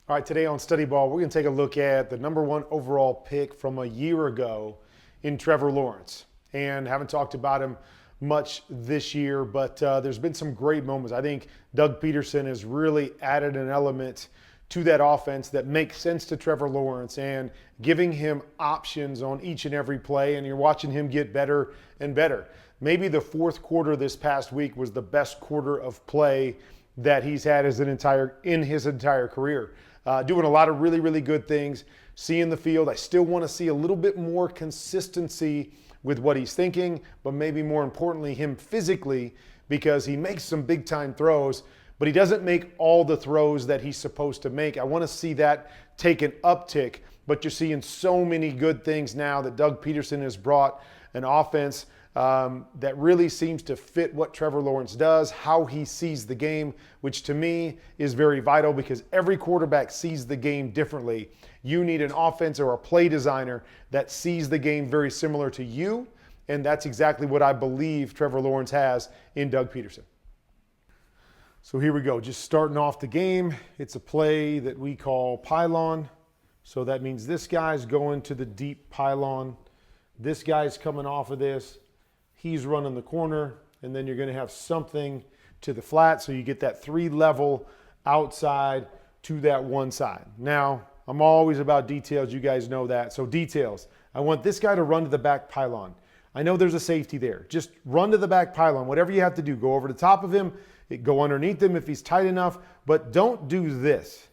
All right, today on Studyball, we're going to take a look at the #1 overall pick from a year ago in Trevor Lawrence. And haven't talked about him much this year, but there's been some great moments. I think Doug Pederson has really added an element to that offense that makes sense to Trevor Lawrence and giving him options on each and every play, and you're watching him get better and better. Maybe the fourth quarter this past week was the best quarter of play that he's had in his entire career. Doing a lot of really, really good things, seeing the field. I still want to see a little bit more consistency with what he's thinking, but maybe more importantly, him physically, because he makes some big time throws, but he doesn't make all the throws that he's supposed to make. I want to see that take an uptick, but you're seeing so many good things now that Doug Pederson has brought an offense that really seems to fit what Trevor Lawrence does, how he sees the game, which to me is very vital because every quarterback sees the game differently. You need an offense or a play designer that sees the game very similar to you, and that's exactly what I believe Trevor Lawrence has in Doug Pederson. So here we go, just starting off the game. It's a play that we call Pylon. So that means this guy's going to the deep pylon. This guy's coming off of this. He's running the corner, and then you're going to have something to the flat, so you get that 3-level outside to that one side. Now, I'm always about details. You guys know that. So details. I want this guy to run to the back pylon. I know there's a safety there. Just run to the back pylon. Whatever you have to do. Go over the top of him. Go underneath him if he's tight enough. But don't do this.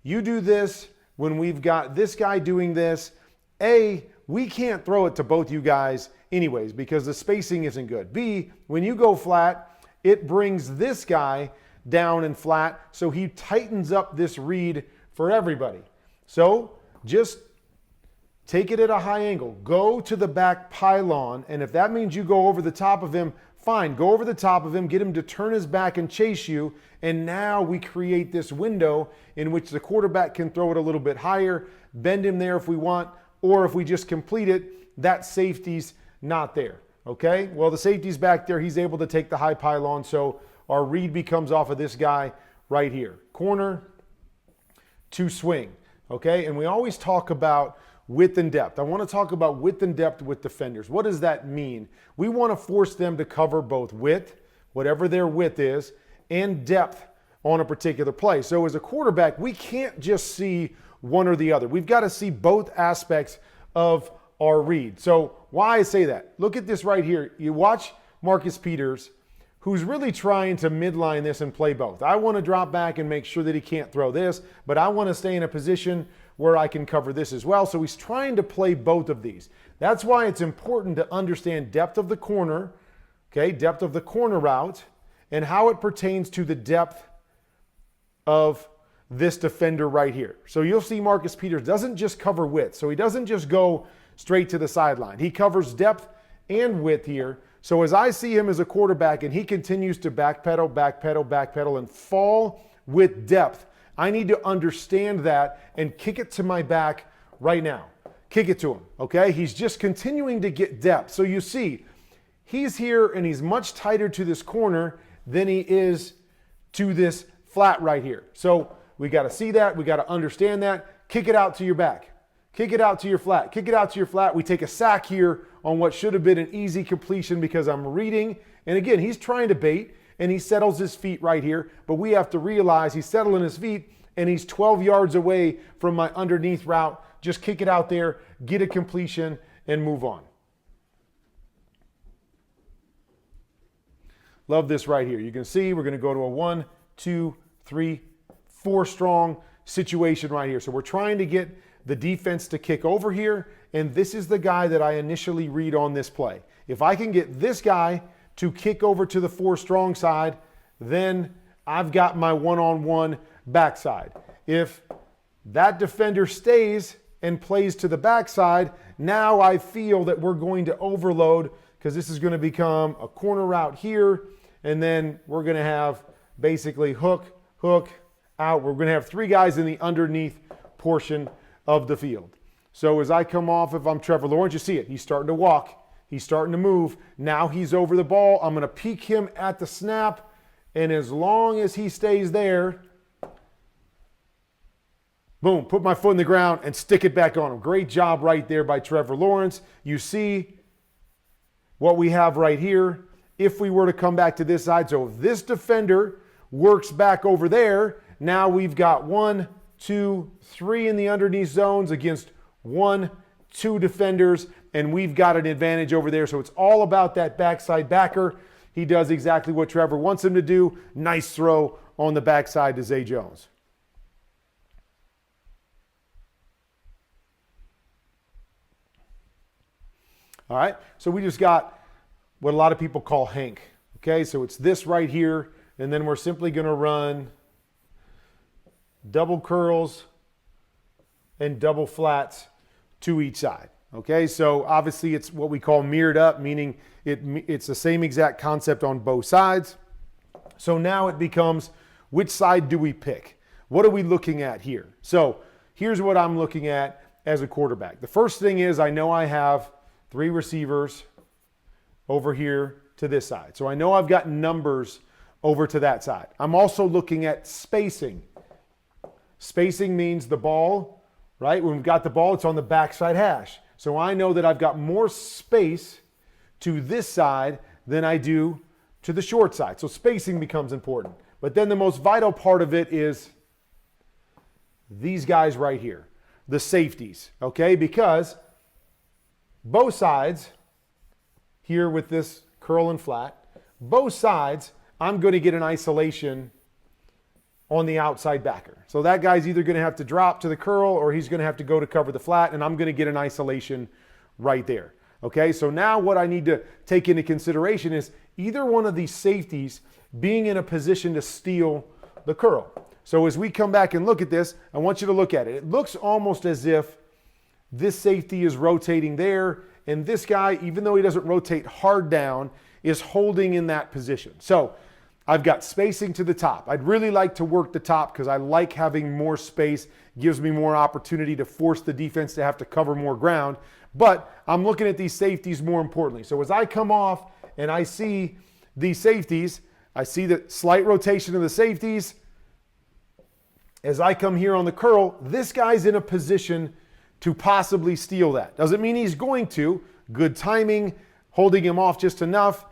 You do this when we've got this guy doing this. We can't throw it to both you guys anyways because the spacing isn't good. B, when you go flat, it brings this guy down and flat, so he tightens up this read for everybody. So just take it at a high angle. Go to the back pylon, and if that means you go over the top of him, fine. Go over the top of him, get him to turn his back and chase you, and now we create this window in which the quarterback can throw it a little bit higher, bend him there if we want, or if we just complete it, that safety's not there, okay? Well, the safety's back there. He's able to take the high pylon, so our read becomes off of this guy right here. Corner to swing, okay? And we always talk about width and depth. I want to talk about width and depth with defenders. What does that mean? We want to force them to cover both width, whatever their width is, and depth on a particular play. So as a quarterback, we can't just see one or the other. We've got to see both aspects of our read. So why I say that? Look at this right here. You watch Marcus Peters, who's really trying to midline this and play both. I want to drop back and make sure that he can't throw this, but I want to stay in a position where I can cover this as well. So he's trying to play both of these. That's why it's important to understand depth of the corner, okay, depth of the corner route, and how it pertains to the depth of this defender right here. So you'll see Marcus Peters doesn't just cover width. So he doesn't just go straight to the sideline. He covers depth and width here. So as I see him as a quarterback and he continues to backpedal, backpedal, backpedal, and fall with depth, I need to understand that and kick it to my back right now. Kick it to him, okay? He's just continuing to get depth. So you see, he's here and he's much tighter to this corner than he is to this flat right here. So we got to see that. We got to understand that. Kick it out to your back. Kick it out to your flat. Kick it out to your flat. We take a sack here on what should have been an easy completion because I'm reading. And again, he's trying to bait and he settles his feet right here. But we have to realize he's settling his feet and he's 12 yards away from my underneath route. Just kick it out there, get a completion, and move on. Love this right here. You can see we're going to go to a 1, 2, 3, 4 strong situation right here. So we're trying to get the defense to kick over here, and this is the guy that I initially read on this play. If I can get this guy to kick over to the 4 strong side, then I've got my one-on-one backside. If that defender stays and plays to the backside, now I feel that we're going to overload because this is going to become a corner route here, and then we're going to have basically hook, out. We're going to have 3 guys in the underneath portion of the field. So as I come off, if I'm Trevor Lawrence, you see it. He's starting to walk. He's starting to move. Now he's over the ball. I'm going to peek him at the snap. And as long as he stays there, boom, put my foot in the ground and stick it back on him. Great job right there by Trevor Lawrence. You see what we have right here. If we were to come back to this side, so if this defender works back over there, now we've got 1, 2, 3 in the underneath zones against 1, 2 defenders, and we've got an advantage over there. So it's all about that backside backer. He does exactly what Trevor wants him to do. Nice throw on the backside to Zay Jones. All right, so we just got what a lot of people call Hank. Okay, so it's this right here, and then we're simply going to run double curls and double flats to each side. Okay, so obviously it's what we call mirrored up, meaning it's the same exact concept on both sides. So now it becomes, which side do we pick? What are we looking at here? So here's what I'm looking at as a quarterback. The first thing is I know I have 3 receivers over here to this side. So I know I've got numbers over to that side. I'm also looking at spacing. Spacing means the ball, right? When we've got the ball, it's on the backside hash. So I know that I've got more space to this side than I do to the short side. So spacing becomes important. But then the most vital part of it is these guys right here, the safeties, okay? Because both sides here with this curl and flat, both sides, I'm going to get an isolation on the outside backer. So that guy's either going to have to drop to the curl or he's going to have to go to cover the flat, and I'm going to get an isolation right there. Okay, so now what I need to take into consideration is either one of these safeties being in a position to steal the curl. So as we come back and look at this, I want you to look at it. It looks almost as if this safety is rotating there, and this guy, even though he doesn't rotate hard down, is holding in that position. So I've got spacing to the top. I'd really like to work the top because I like having more space, gives me more opportunity to force the defense to have to cover more ground. But I'm looking at these safeties more importantly. So as I come off and I see these safeties, I see the slight rotation of the safeties. As I come here on the curl, this guy's in a position to possibly steal that. Doesn't mean he's going to. Good timing, holding him off just enough.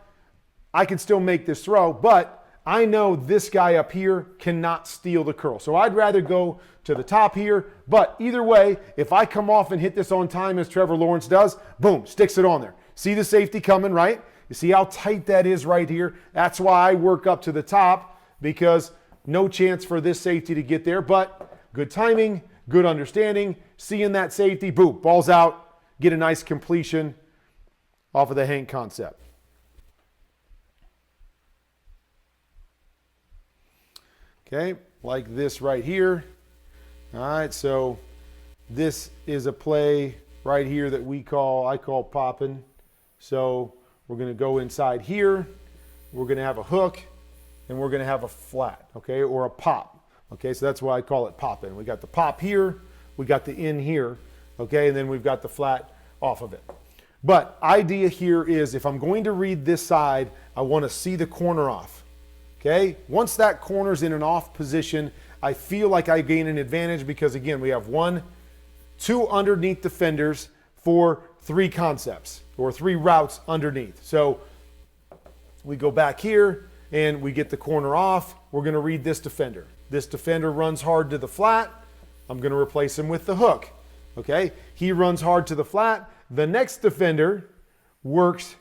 I can still make this throw, but I know this guy up here cannot steal the curl. So I'd rather go to the top here. But either way, if I come off and hit this on time as Trevor Lawrence does, boom, sticks it on there. See the safety coming, right? You see how tight that is right here? That's why I work up to the top, because no chance for this safety to get there. But good timing, good understanding, seeing that safety, boom, ball's out, get a nice completion off of the Hank concept. Okay, like this right here. All right, so this is a play right here that I call popping. So we're going to go inside here. We're going to have a hook, and we're going to have a flat, okay, or a pop. Okay, so that's why I call it popping. We got the pop here, we got the in here, okay, and then we've got the flat off of it. But idea here is if I'm going to read this side, I want to see the corner off. Okay, once that corner's in an off position, I feel like I gain an advantage because, again, we have 1, 2 underneath defenders for 3 concepts or 3 routes underneath. So we go back here and we get the corner off. We're going to read this defender. This defender runs hard to the flat. I'm going to replace him with the hook. Okay, he runs hard to the flat. The next defender works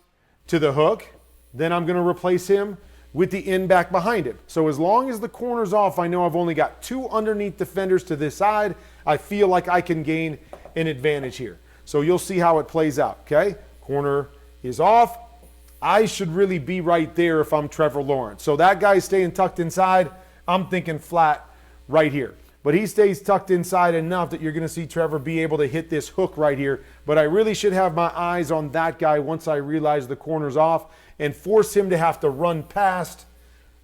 to the hook. Then I'm going to replace him with the in back behind him. So as long as the corner's off, I know I've only got 2 underneath defenders to this side. I feel like I can gain an advantage here. So you'll see how it plays out, okay? Corner is off. I should really be right there if I'm Trevor Lawrence. So that guy's staying tucked inside. I'm thinking flat right here. But he stays tucked inside enough that you're going to see Trevor be able to hit this hook right here. But I really should have my eyes on that guy once I realize the corner's off and force him to have to run past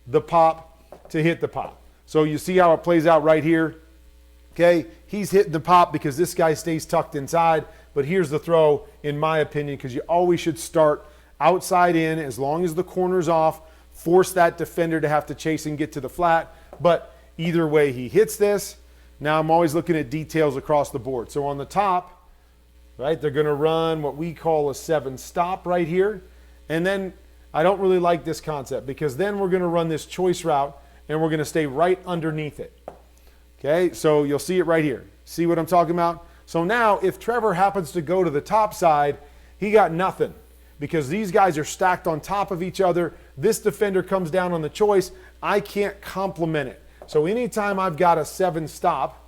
the pop to hit the pop. So you see how it plays out right here. Okay, he's hitting the pop because this guy stays tucked inside. But here's the throw, in my opinion, because you always should start outside in as long as the corner's off. Force that defender to have to chase and get to the flat. But either way, he hits this. Now I'm always looking at details across the board. So on the top, right, they're going to run what we call a 7 stop right here. And then I don't really like this concept because then we're going to run this choice route and we're going to stay right underneath it. Okay, so you'll see it right here. See what I'm talking about? So now if Trevor happens to go to the top side, he got nothing because these guys are stacked on top of each other. This defender comes down on the choice. I can't complement it. So anytime I've got a 7 stop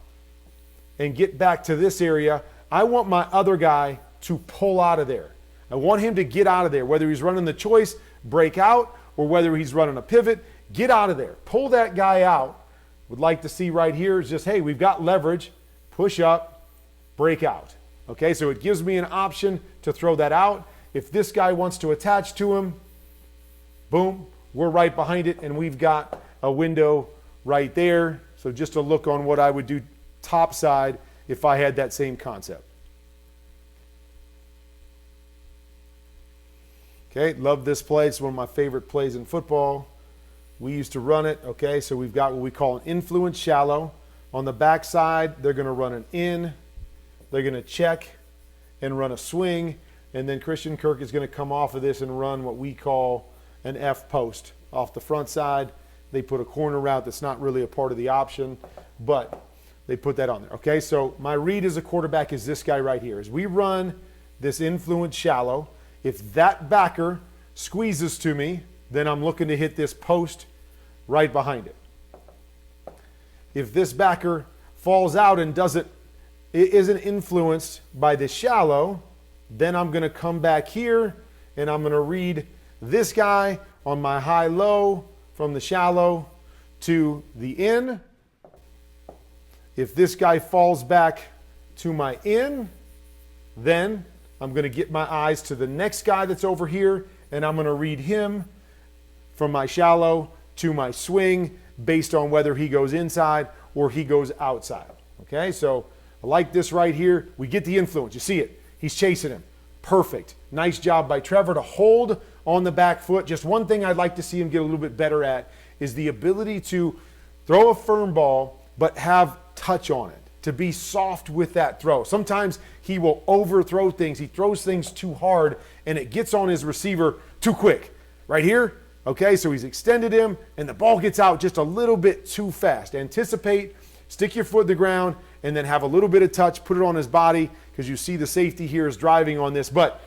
and get back to this area, I want my other guy to pull out of there. I want him to get out of there, whether he's running the choice, break out, or whether he's running a pivot, get out of there. Pull that guy out. Would like to see right here is just, hey, we've got leverage, push up, break out. Okay, so it gives me an option to throw that out. If this guy wants to attach to him, boom, we're right behind it, and we've got a window right there. So just a look on what I would do top side if I had that same concept. Okay, love this play. It's one of my favorite plays in football. We used to run it. Okay, so we've got what we call an influence shallow. On the backside, they're going to run an in. They're going to check and run a swing. And then Christian Kirk is going to come off of this and run what we call an F post. Off the front side, they put a corner route that's not really a part of the option, but they put that on there. Okay, so my read as a quarterback is this guy right here. As we run this influence shallow, if that backer squeezes to me, then I'm looking to hit this post right behind it. If this backer falls out and isn't influenced by the shallow, then I'm going to come back here and I'm going to read this guy on my high-low from the shallow to the in. If this guy falls back to my in, then I'm going to get my eyes to the next guy that's over here, and I'm going to read him from my shallow to my swing based on whether he goes inside or he goes outside. Okay, so I like this right here. We get the influence. You see it. He's chasing him. Perfect. Nice job by Trevor to hold on the back foot. Just one thing I'd like to see him get a little bit better at is the ability to throw a firm ball but have touch on it, to be soft with that throw. Sometimes he will overthrow things. He throws things too hard and it gets on his receiver too quick. Right here, okay, so he's extended him and the ball gets out just a little bit too fast. Anticipate, stick your foot in the ground, and then have a little bit of touch, put it on his body, because you see the safety here is driving on this, but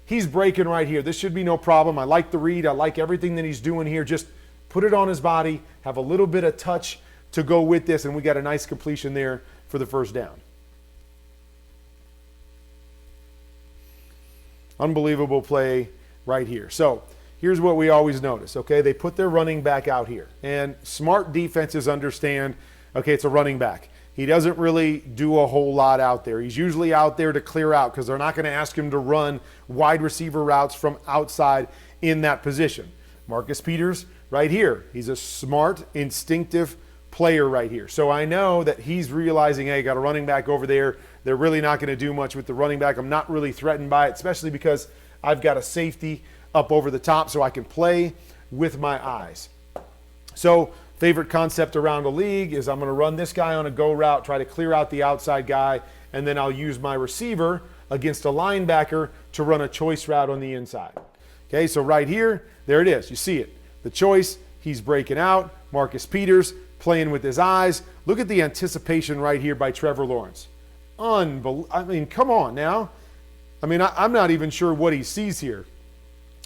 he's breaking right here. This should be no problem. I like the read. I like everything that he's doing here. Just put it on his body, have a little bit of touch to go with this, and we got a nice completion there for the first down. Unbelievable play right here. So here's what we always notice, okay? They put their running back out here, and smart defenses understand, okay, it's a running back. He doesn't really do a whole lot out there. He's usually out there to clear out because they're not going to ask him to run wide receiver routes from outside in that position. Marcus Peters right here. He's a smart, instinctive player right here. So I know that he's realizing, hey, I got a running back over there. They're really not going to do much with the running back. I'm not really threatened by it, especially because I've got a safety up over the top so I can play with my eyes. So favorite concept around the league is I'm going to run this guy on a go route, try to clear out the outside guy, and then I'll use my receiver against a linebacker to run a choice route on the inside. Okay, so right here, there it is. You see it. The choice, he's breaking out. Marcus Peters playing with his eyes. Look at the anticipation right here by Trevor Lawrence. I mean, come on now. I mean, I'm not even sure what he sees here.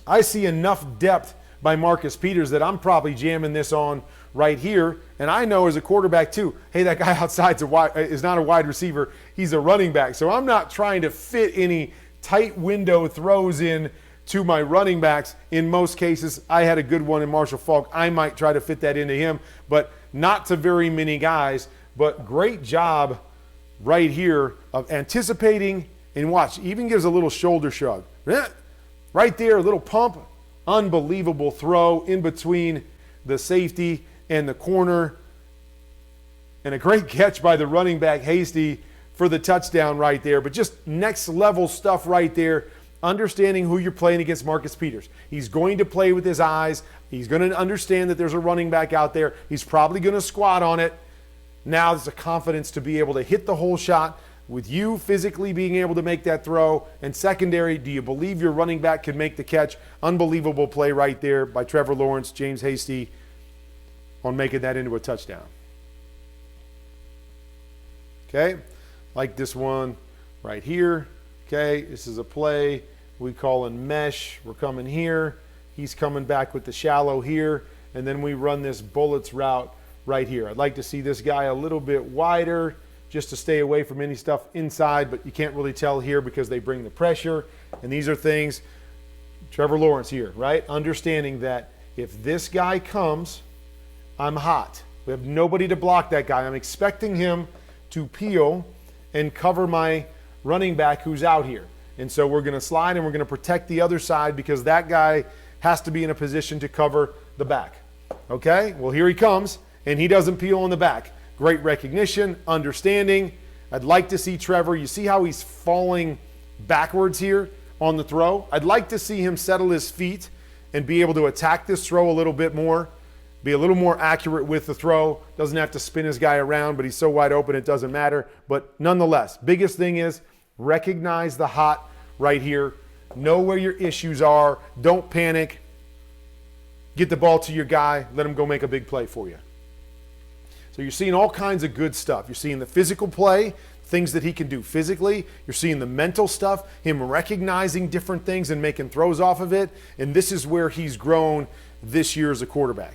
I see enough depth by Marcus Peters that I'm probably jamming this on right here. And I know as a quarterback too, hey, that guy outside is not a wide receiver. He's a running back. So I'm not trying to fit any tight window throws in to my running backs. In most cases, I had a good one in Marshall Faulk. I might try to fit that into him, but not to very many guys. But great job right here of anticipating, and watch, even gives a little shoulder shrug. Right there, a little pump. Unbelievable throw in between the safety and the corner. And a great catch by the running back, Hasty, for the touchdown right there. But just next level stuff right there. Understanding who you're playing against Marcus Peters. He's going to play with his eyes. He's going to understand that there's a running back out there. He's probably going to squat on it. Now there's a confidence to be able to hit the whole shot with you physically being able to make that throw. And secondary, do you believe your running back can make the catch? Unbelievable play right there by Trevor Lawrence, James Hasty, on making that into a touchdown. Okay, like this one right here. Okay, this is a play we call in mesh. We're coming here. He's coming back with the shallow here. And then we run this bullets route right here. I'd like to see this guy a little bit wider just to stay away from any stuff inside, but you can't really tell here because they bring the pressure. And these are things, Trevor Lawrence here, right? Understanding that if this guy comes, I'm hot. We have nobody to block that guy. I'm expecting him to peel and cover my running back who's out here. And so we're going to slide and we're going to protect the other side because that guy has to be in a position to cover the back. Okay? Well, here he comes, and he doesn't peel on the back. Great recognition, understanding. I'd like to see Trevor. You see how he's falling backwards here on the throw? I'd like to see him settle his feet and be able to attack this throw a little bit more, be a little more accurate with the throw. Doesn't have to spin his guy around, but he's so wide open it doesn't matter. But nonetheless, biggest thing is recognize the hot right here. Know where your issues are. Don't panic. Get the ball to your guy. Let him go make a big play for you. So you're seeing all kinds of good stuff. You're seeing the physical play, things that he can do physically. You're seeing the mental stuff, him recognizing different things and making throws off of it. And this is where he's grown this year as a quarterback.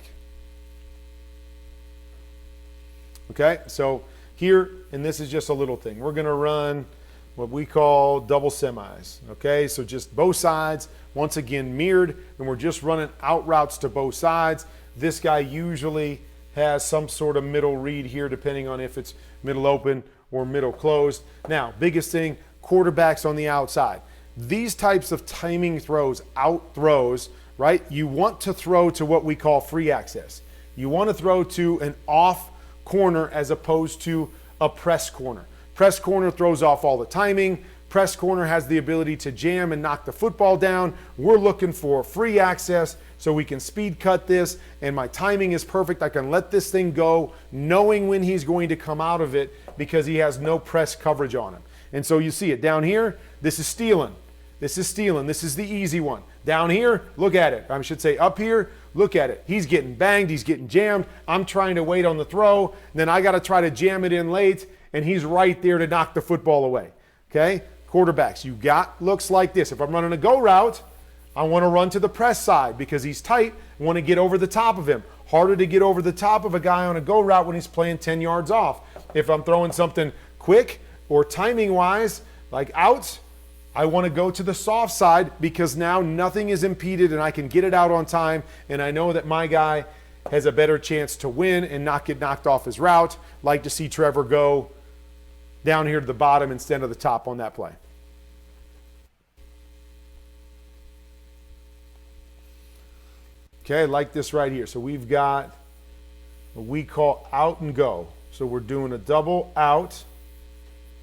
Okay, so here, and this is just a little thing. We're going to run what we call double semis. Okay, so just both sides, once again mirrored, and we're just running out routes to both sides. This guy usually has some sort of middle read here, depending on if it's middle open or middle closed. Now, biggest thing, quarterbacks on the outside. These types of timing throws, out throws, right? You want to throw to what we call free access. You want to throw to an off corner as opposed to a press corner. Press corner throws off all the timing. Press corner has the ability to jam and knock the football down. We're looking for free access so we can speed cut this, and my timing is perfect. I can let this thing go knowing when he's going to come out of it because he has no press coverage on him. And so you see it down here, this is stealing. This is stealing. This is the easy one. Down here, look at it. I should say up here, look at it. He's getting banged. He's getting jammed. I'm trying to wait on the throw. And then I got to try to jam it in late, and he's right there to knock the football away. Okay? Quarterbacks, you got looks like this. If I'm running a go route, I want to run to the press side because he's tight. I want to get over the top of him. Harder to get over the top of a guy on a go route when he's playing 10 yards off. If I'm throwing something quick or timing-wise, like outs, I want to go to the soft side because now nothing is impeded and I can get it out on time, and I know that my guy has a better chance to win and not get knocked off his route. Like to see Trevor go down here to the bottom instead of the top on that play. Okay, like this right here. So we've got what we call out and go. So we're doing a double out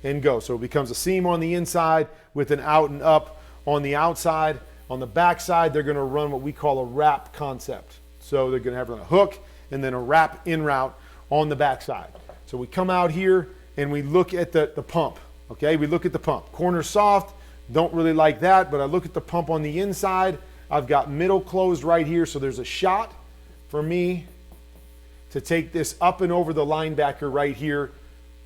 and go. So it becomes a seam on the inside with an out and up on the outside. On the backside, they're going to run what we call a wrap concept. So they're going to have a hook and then a wrap in route on the backside. So we come out here and we look at the pump. Okay, we look at the pump. Corner soft, don't really like that, but I look at the pump on the inside. I've got middle closed right here, so there's a shot for me to take this up and over the linebacker right here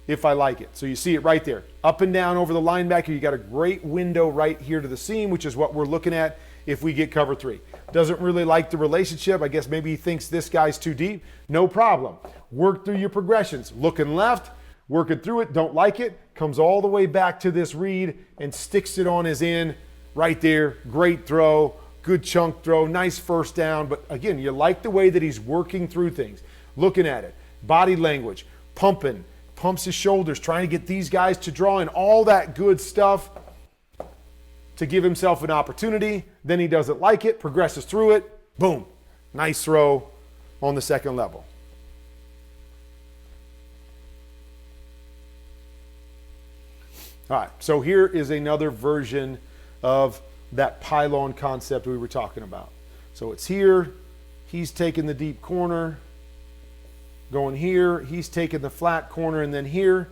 if I like it. So you see it right there. Up and down over the linebacker. You got a great window right here to the seam, which is what we're looking at if we get cover three. Doesn't really like the relationship. I guess maybe he thinks this guy's too deep. No problem. Work through your progressions. Looking left, working through it, don't like it, comes all the way back to this read and sticks it on his end right there. Great throw. Good chunk throw, nice first down. But again, you like the way that he's working through things. Looking at it, body language, pumping, pumps his shoulders, trying to get these guys to draw in, all that good stuff to give himself an opportunity. Then he doesn't like it, progresses through it, boom, nice throw on the second level. All right, so here is another version of that pylon concept we were talking about. So it's here, he's taking the deep corner, going here. He's taking the flat corner, and then here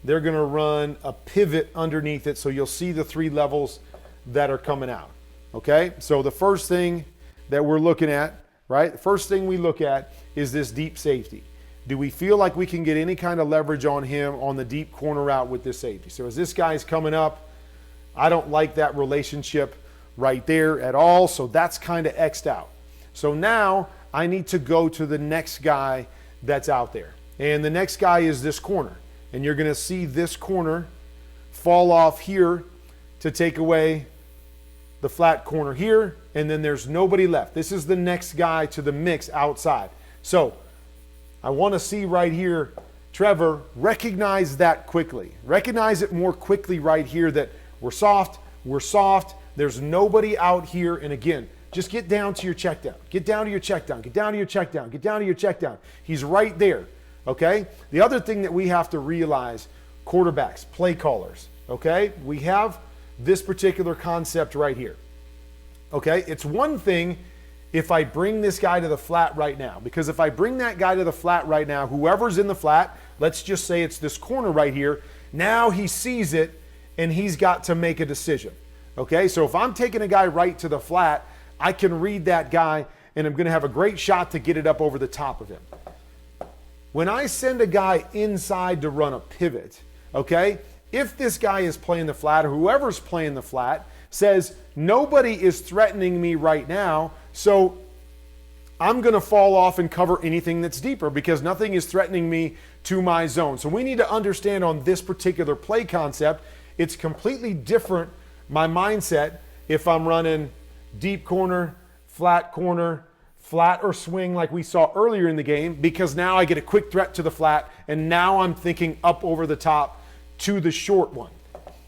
they're going to run a pivot underneath it, so you'll see the 3 levels that are coming out. Okay, so the first thing that we're looking at, right? The first thing we look at is this deep safety. Do we feel like we can get any kind of leverage on him on the deep corner route with this safety? So as this guy's coming up, I don't like that relationship right there at all, so that's kind of X'd out. So now I need to go to the next guy that's out there. And the next guy is this corner. And you're going to see this corner fall off here to take away the flat corner here, and then there's nobody left. This is the next guy to the mix outside. So I want to see right here, Trevor, recognize that quickly. Recognize it more quickly right here that we're soft, there's nobody out here, and again, just get down to your check down. Get down to your check down. Get down to your check down. Get down to your check down. He's right there, okay? The other thing that we have to realize, quarterbacks, play callers, okay? We have this particular concept right here, okay? It's one thing if I bring this guy to the flat right now, because if I bring that guy to the flat right now, whoever's in the flat, let's just say it's this corner right here, now he sees it and he's got to make a decision, okay? So if I'm taking a guy right to the flat, I can read that guy and I'm going to have a great shot to get it up over the top of him. When I send a guy inside to run a pivot, okay, if this guy is playing the flat or whoever's playing the flat says nobody is threatening me right now, so I'm going to fall off and cover anything that's deeper because nothing is threatening me to my zone. So we need to understand on this particular play concept, it's completely different, my mindset, if I'm running deep corner, flat or swing like we saw earlier in the game, because now I get a quick threat to the flat and now I'm thinking up over the top to the short one.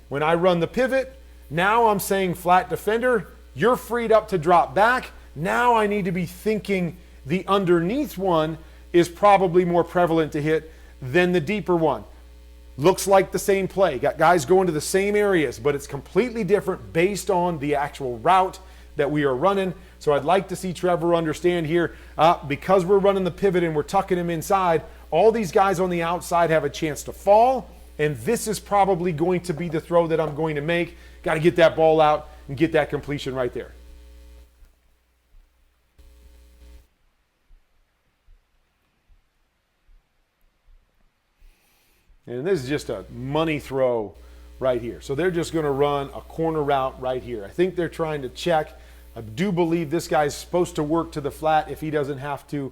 When I run the pivot, now I'm saying flat defender, you're freed up to drop back. Now I need to be thinking the underneath one is probably more prevalent to hit than the deeper one. Looks like the same play. Got guys going to the same areas, but it's completely different based on the actual route that we are running. So I'd like to see Trevor understand here, because we're running the pivot and we're tucking him inside, all these guys on the outside have a chance to fall, and this is probably going to be the throw that I'm going to make. Got to get that ball out and get that completion right there. And this is just a money throw right here. So they're just going to run a corner route right here. I think they're trying to check. I do believe this guy's supposed to work to the flat if he doesn't have to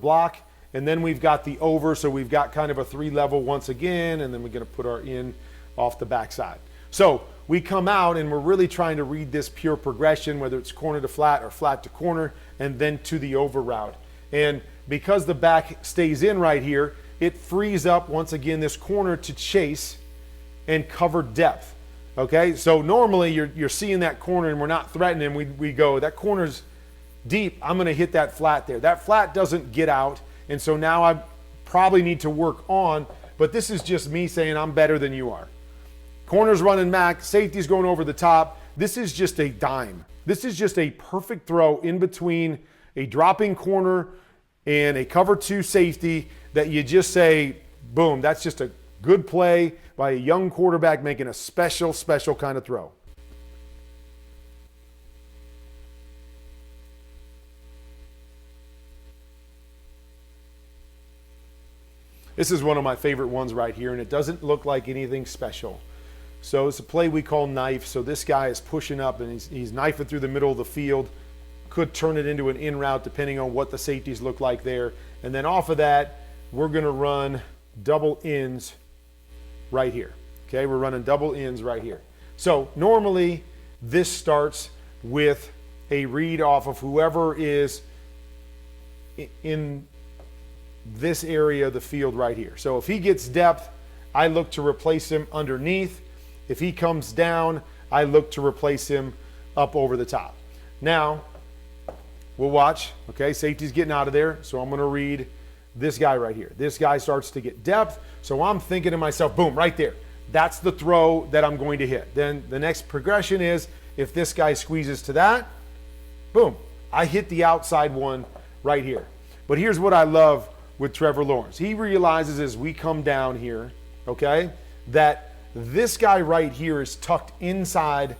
block. And then we've got the over, so we've got kind of a 3-level once again, and then we're going to put our in off the backside. So we come out and we're really trying to read this pure progression, whether it's corner to flat or flat to corner, and then to the over route. And because the back stays in right here, it frees up, once again, this corner to chase and cover depth, okay? So normally you're seeing that corner and we're not threatening. We go, that corner's deep, I'm going to hit that flat there. That flat doesn't get out, and so now I probably need to work on, but this is just me saying I'm better than you are. Corner's running back, safety's going over the top. This is just a dime. This is just a perfect throw in between a dropping corner and a cover 2 safety that you just say, boom, that's just a good play by a young quarterback making a special kind of throw. This is one of my favorite ones right here, and it doesn't look like anything special. So it's a play we call knife. So this guy is pushing up and he's knifing through the middle of the field. Could turn it into an in route depending on what the safeties look like there. And then off of that, we're going to run double ins right here. Okay, we're running double ins right here. So normally this starts with a read off of whoever is in this area of the field right here. So if he gets depth, I look to replace him underneath. If he comes down, I look to replace him up over the top. Now, we'll watch. Okay, safety's getting out of there, so I'm going to read this guy right here. This guy starts to get depth, so I'm thinking to myself, boom, right there. That's the throw that I'm going to hit. Then the next progression is if this guy squeezes to that, boom, I hit the outside one right here. But here's what I love with Trevor Lawrence. He realizes as we come down here, okay, that this guy right here is tucked inside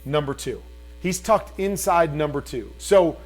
number 2. He's tucked inside number 2. So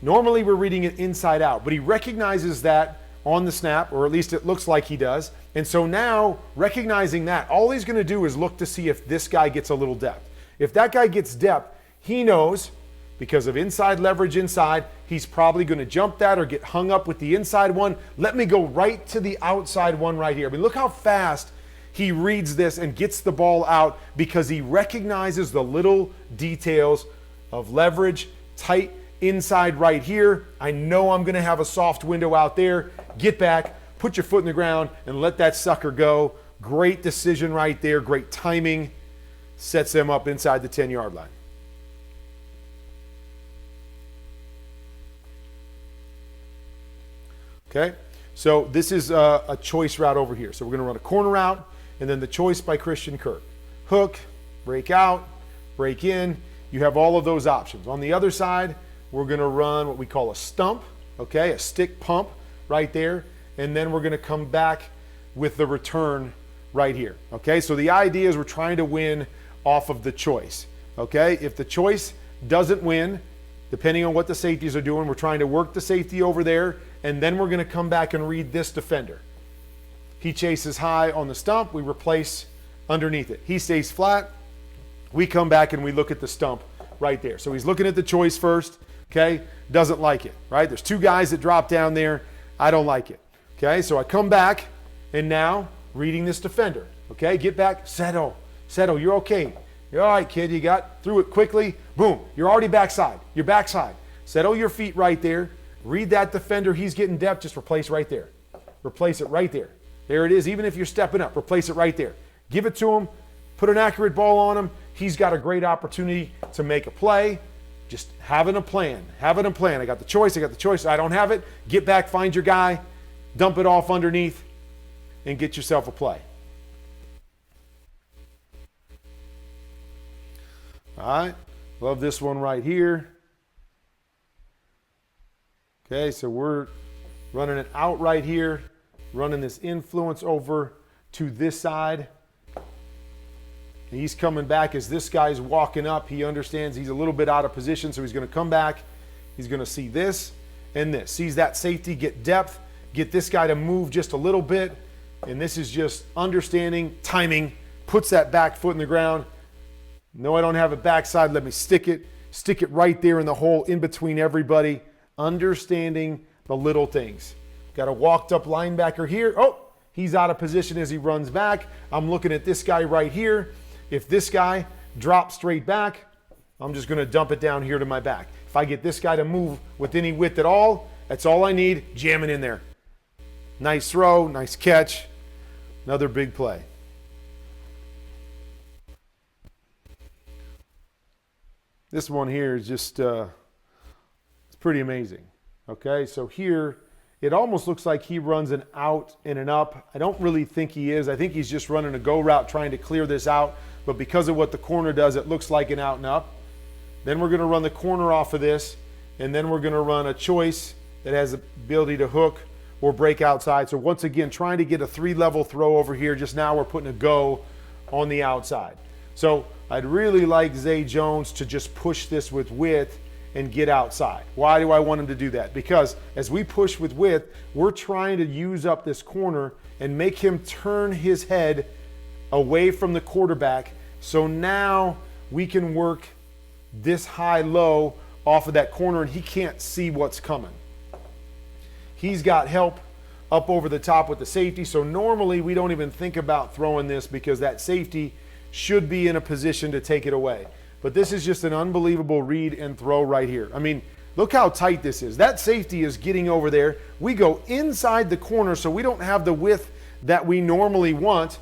normally we're reading it inside out, but he recognizes that on the snap, or at least it looks like he does. And so now, recognizing that, all he's going to do is look to see if this guy gets a little depth. If that guy gets depth, he knows, because of inside leverage inside, he's probably going to jump that or get hung up with the inside one. Let me go right to the outside one right here. I mean, look how fast he reads this and gets the ball out, because he recognizes the little details of leverage, tight inside right here. I know I'm going to have a soft window out there. Get back, put your foot in the ground, and let that sucker go. Great decision right there. Great timing. Sets them up inside the 10-yard line. Okay, so this is a choice route over here. So we're going to run a corner route, and then the choice by Christian Kirk. Hook, break out, break in. You have all of those options. On the other side, we're going to run what we call a stump, okay, a stick pump right there, and then we're going to come back with the return right here, okay? So the idea is we're trying to win off of the choice, okay? If the choice doesn't win, depending on what the safeties are doing, we're trying to work the safety over there, and then we're going to come back and read this defender. He chases high on the stump, we replace underneath it. He stays flat, we come back and we look at the stump right there. So he's looking at the choice first, okay? Doesn't like it, right? There's 2 guys that drop down there. I don't like it, okay? So I come back, and now reading this defender, okay? Get back, settle, you're okay. You're all right, kid, you got through it quickly. Boom, you're already backside. You're backside. Settle your feet right there. Read that defender. He's getting depth. Just replace right there. Replace it right there. There it is. Even if you're stepping up, replace it right there. Give it to him. Put an accurate ball on him. He's got a great opportunity to make a play. Just having a plan. Having a plan. I got the choice. I don't have it. Get back, find your guy, dump it off underneath, and get yourself a play. All right. Love this one right here. Okay, so we're running it out right here, running this influence over to this side. And he's coming back as this guy's walking up. He understands he's a little bit out of position, so he's going to come back. He's going to see this and this. Sees that safety, get depth, get this guy to move just a little bit. And this is just understanding, timing, puts that back foot in the ground. No, I don't have it backside. Let me stick it right there in the hole in between everybody. Understanding the little things. Got a walked up linebacker here. Oh, he's out of position as he runs back. I'm looking at this guy right here. If this guy drops straight back, I'm just going to dump it down here to my back. If I get this guy to move with any width at all, that's all I need. Jam it in there. Nice throw, nice catch. Another big play. This one here is just, it's pretty amazing. Okay, so here, it almost looks like he runs an out and an up. I don't really think he is. I think he's just running a go route trying to clear this out. But because of what the corner does, it looks like an out and up. Then we're going to run the corner off of this. And then we're going to run a choice that has the ability to hook or break outside. So once again, trying to get a 3-level throw over here. Just now we're putting a go on the outside. So I'd really like Zay Jones to just push this with width and get outside. Why do I want him to do that? Because as we push with width, we're trying to use up this corner and make him turn his head away from the quarterback. So now we can work this high-low off of that corner and he can't see what's coming. He's got help up over the top with the safety. So normally we don't even think about throwing this because that safety should be in a position to take it away. But this is just an unbelievable read and throw right here. I mean, look how tight this is. That safety is getting over there. We go inside the corner so we don't have the width that we normally want.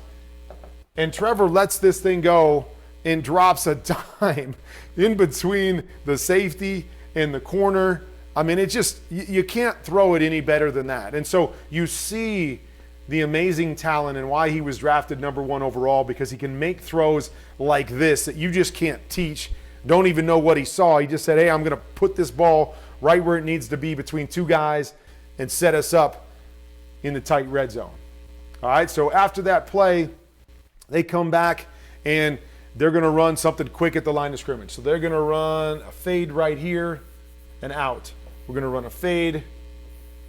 And Trevor lets this thing go and drops a dime in between the safety and the corner. I mean, it just, you can't throw it any better than that. And so you see the amazing talent and why he was drafted number 1 overall, because he can make throws like this that you just can't teach. Don't even know what he saw. He just said, hey, I'm going to put this ball right where it needs to be between 2 guys and set us up in the tight red zone. All right, so after that play, they come back and they're going to run something quick at the line of scrimmage. So they're going to run a fade right here and out. We're going to run a fade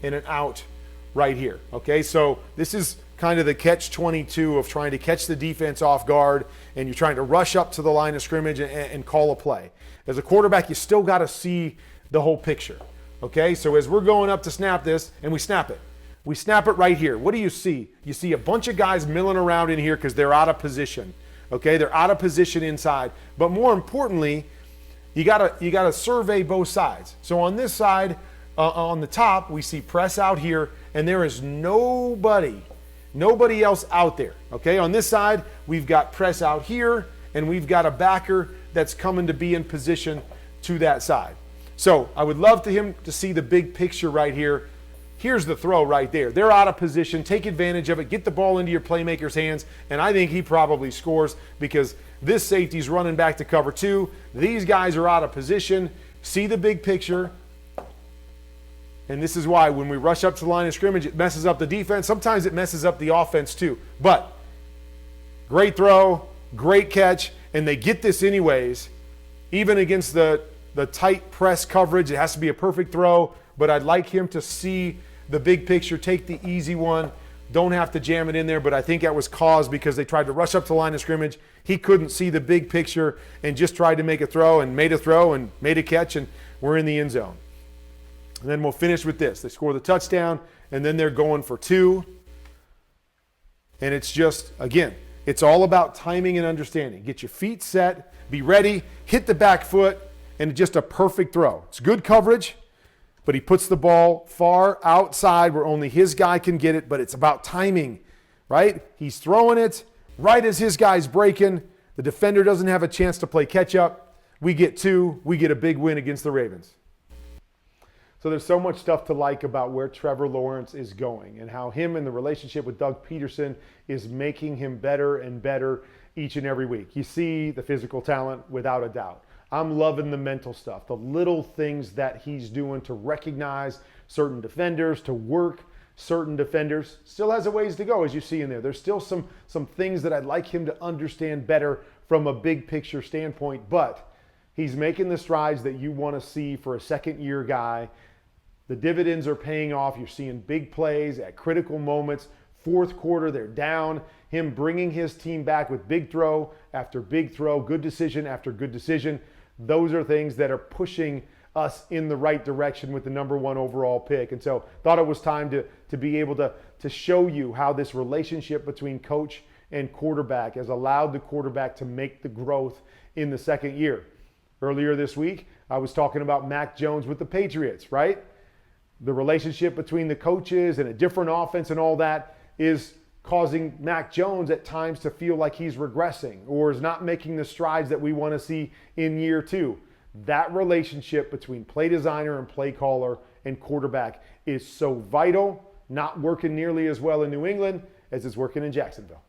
and an out right here. Okay, so this is kind of the catch-22 of trying to catch the defense off guard, and you're trying to rush up to the line of scrimmage and call a play. As a quarterback, you still got to see the whole picture. Okay, so as we're going up to snap this, and we snap it. We snap it right here. What do you see? You see a bunch of guys milling around in here because they're out of position. Okay, they're out of position inside. But more importantly, you gotta survey both sides. So on this side, on the top, we see press out here, and there is nobody else out there. Okay, on this side, we've got press out here, and we've got a backer that's coming to be in position to that side. So I would love him to see the big picture right here. Here's the throw right there. They're out of position. Take advantage of it. Get the ball into your playmaker's hands. And I think he probably scores because this safety's running back to cover 2. These guys are out of position. See the big picture. And this is why when we rush up to the line of scrimmage, it messes up the defense. Sometimes it messes up the offense too. But great throw, great catch, and they get this anyways. Even against the tight press coverage, it has to be a perfect throw. But I'd like him to see the big picture, take the easy one. Don't have to jam it in there, but I think that was caused because they tried to rush up to the line of scrimmage. He couldn't see the big picture and just tried to make a throw and made a catch, and we're in the end zone. And then we'll finish with this. They score the touchdown, and then they're going for 2. And it's just, again, it's all about timing and understanding. Get your feet set, be ready, hit the back foot, and just a perfect throw. It's good coverage, but he puts the ball far outside where only his guy can get it, but it's about timing, right? He's throwing it right as his guy's breaking. The defender doesn't have a chance to play catch up. We get 2. We get a big win against the Ravens. So there's so much stuff to like about where Trevor Lawrence is going and how him and the relationship with Doug Pederson is making him better and better each and every week. You see the physical talent without a doubt. I'm loving the mental stuff, the little things that he's doing to recognize certain defenders, to work certain defenders. Still has a ways to go, as you see in there. There's still some things that I'd like him to understand better from a big picture standpoint, but he's making the strides that you want to see for a second-year guy. The dividends are paying off. You're seeing big plays at critical moments. Fourth quarter, they're down. Him bringing his team back with big throw after big throw, good decision after good decision. Those are things that are pushing us in the right direction with the number 1 overall pick. And so thought it was time to be able to show you how this relationship between coach and quarterback has allowed the quarterback to make the growth in the second year. Earlier this week, I was talking about Mac Jones with the Patriots, right? The relationship between the coaches and a different offense and all that is causing Mac Jones at times to feel like he's regressing or is not making the strides that we want to see in year 2. That relationship between play designer and play caller and quarterback is so vital, not working nearly as well in New England as it's working in Jacksonville.